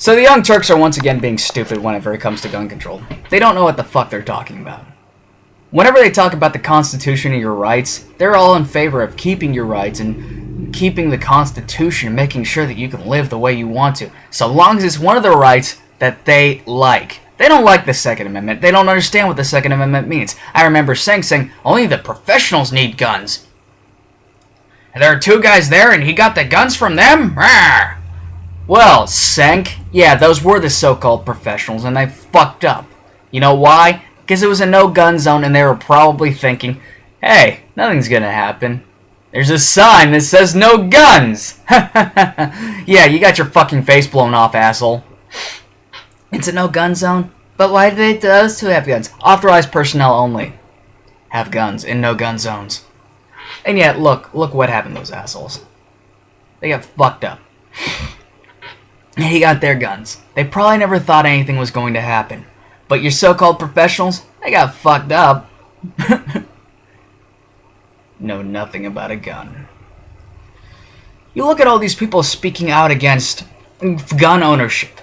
So the Young Turks are once again being stupid whenever it comes to gun control. They don't know what the fuck they're talking about. Whenever they talk about the Constitution and your rights, they're all in favor of keeping your rights and keeping the Constitution and making sure that you can live the way you want to, so long as it's one of the rights that they like. They don't like the Second Amendment. They don't understand what the Second Amendment means. I remember saying, only the professionals need guns. And there are two guys there and he got the guns from them? Rawr. Well, Senk, yeah, those were the so-called professionals, and they fucked up. You know why? Because it was a no-gun zone, and they were probably thinking, hey, nothing's gonna happen. There's a sign that says no guns! Yeah, you got your fucking face blown off, asshole. It's a no-gun zone? But why do those two have guns? Authorized personnel only have guns in no-gun zones. And yet, look what happened to those assholes. They got fucked up. He got their guns. They probably never thought anything was going to happen. But your so-called professionals, they got fucked up. Know nothing about a gun. You look at all these people speaking out against gun ownership.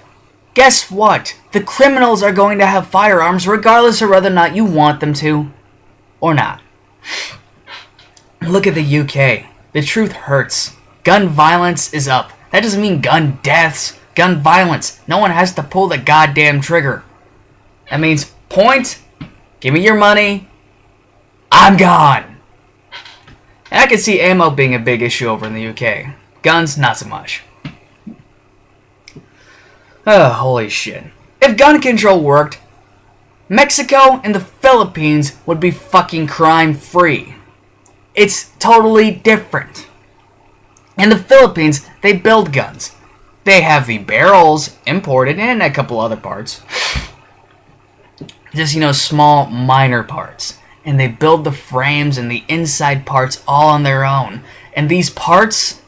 Guess what? The criminals are going to have firearms regardless of whether or not you want them to or not. Look at the UK. The truth hurts. Gun violence is up. That doesn't mean gun deaths. Gun violence. No one has to pull the goddamn trigger. That means, point, give me your money, I'm gone. And I can see ammo being a big issue over in the UK. Guns, not so much. Oh, holy shit. If gun control worked, Mexico and the Philippines would be fucking crime-free. It's totally different. In the Philippines, they build guns. They have the barrels imported and a couple other parts. Just, small, minor parts. And they build the frames and the inside parts all on their own. And these parts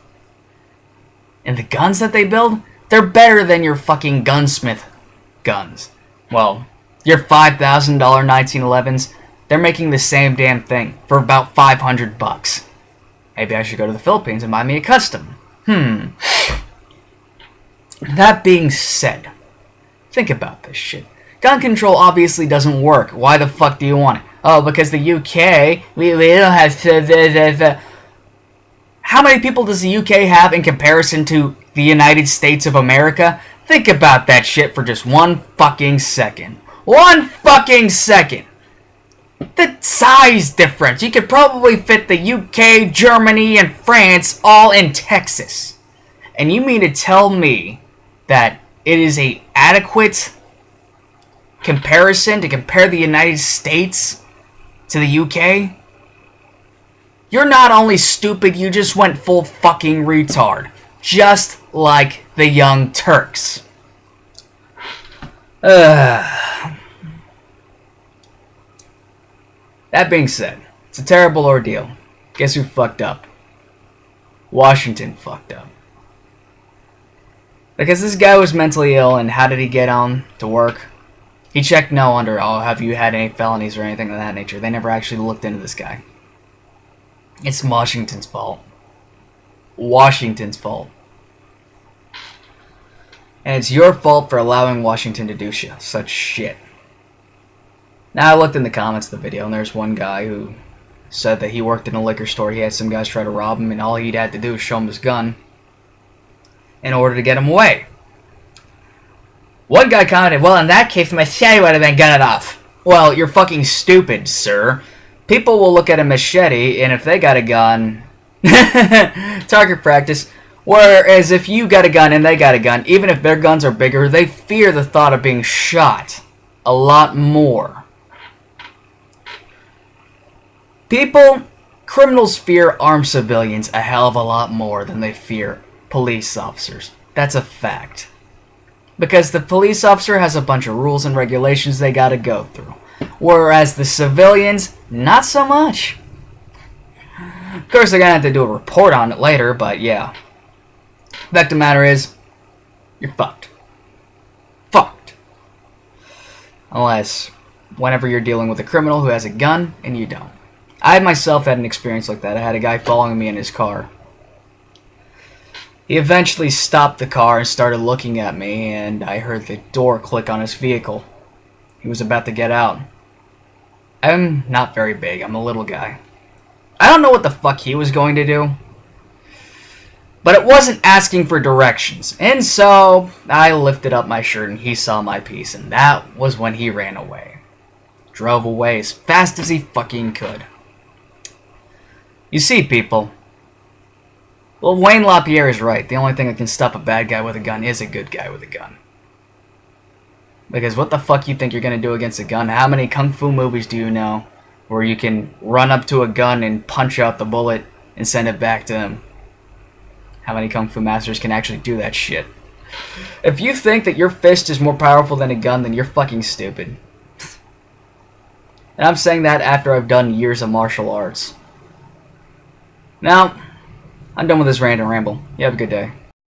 and the guns that they build, they're better than your fucking gunsmith guns. Well, your $5,000 1911s, they're making the same damn thing for about $500. Maybe I should go to the Philippines and buy me a custom. That being said, think about this shit. Gun control obviously doesn't work. Why the fuck do you want it? Oh, because the UK, we don't have... How many people does the UK have in comparison to the United States of America? Think about that shit for just one fucking second. One fucking second! The size difference. You could probably fit the UK, Germany, and France all in Texas. And you mean to tell me that it is a adequate comparison to compare the United States to the UK? You're not only stupid, you just went full fucking retard. Just like the Young Turks. That being said, it's a terrible ordeal. Guess who fucked up? Washington fucked up. Because this guy was mentally ill, and how did he get on to work? He checked no under, have you had any felonies or anything of that nature. They never actually looked into this guy. It's Washington's fault. Washington's fault. And it's your fault for allowing Washington to do such shit. Now, I looked in the comments of the video, and there's one guy who said that he worked in a liquor store. He had some guys try to rob him, and all he'd had to do was show him his gun in order to get him away. One guy commented, well, in that case, machete would have been good enough. Well, you're fucking stupid, sir. People will look at a machete, and if they got a gun, target practice. Whereas if you got a gun and they got a gun, even if their guns are bigger, they fear the thought of being shot a lot more. Criminals fear armed civilians a hell of a lot more than they fear police officers. That's a fact. Because the police officer has a bunch of rules and regulations they gotta go through. Whereas the civilians, not so much. Of course, they're gonna have to do a report on it later, but yeah. Fact of the matter is, you're fucked. Fucked. Unless, whenever you're dealing with a criminal who has a gun, and you don't. I myself had an experience like that. I had a guy following me in his car. He eventually stopped the car and started looking at me, and I heard the door click on his vehicle. He was about to get out. I'm not very big. I'm a little guy. I don't know what the fuck he was going to do, but it wasn't asking for directions. And so I lifted up my shirt and he saw my piece, and that was when he ran away. Drove away as fast as he fucking could. You see, people, well, Wayne LaPierre is right. The only thing that can stop a bad guy with a gun is a good guy with a gun. Because what the fuck you think you're gonna do against a gun? How many kung fu movies do you know where you can run up to a gun and punch out the bullet and send it back to him? How many kung fu masters can actually do that shit? If you think that your fist is more powerful than a gun, then you're fucking stupid. And I'm saying that after I've done years of martial arts. Now, I'm done with this rant and ramble. You have a good day.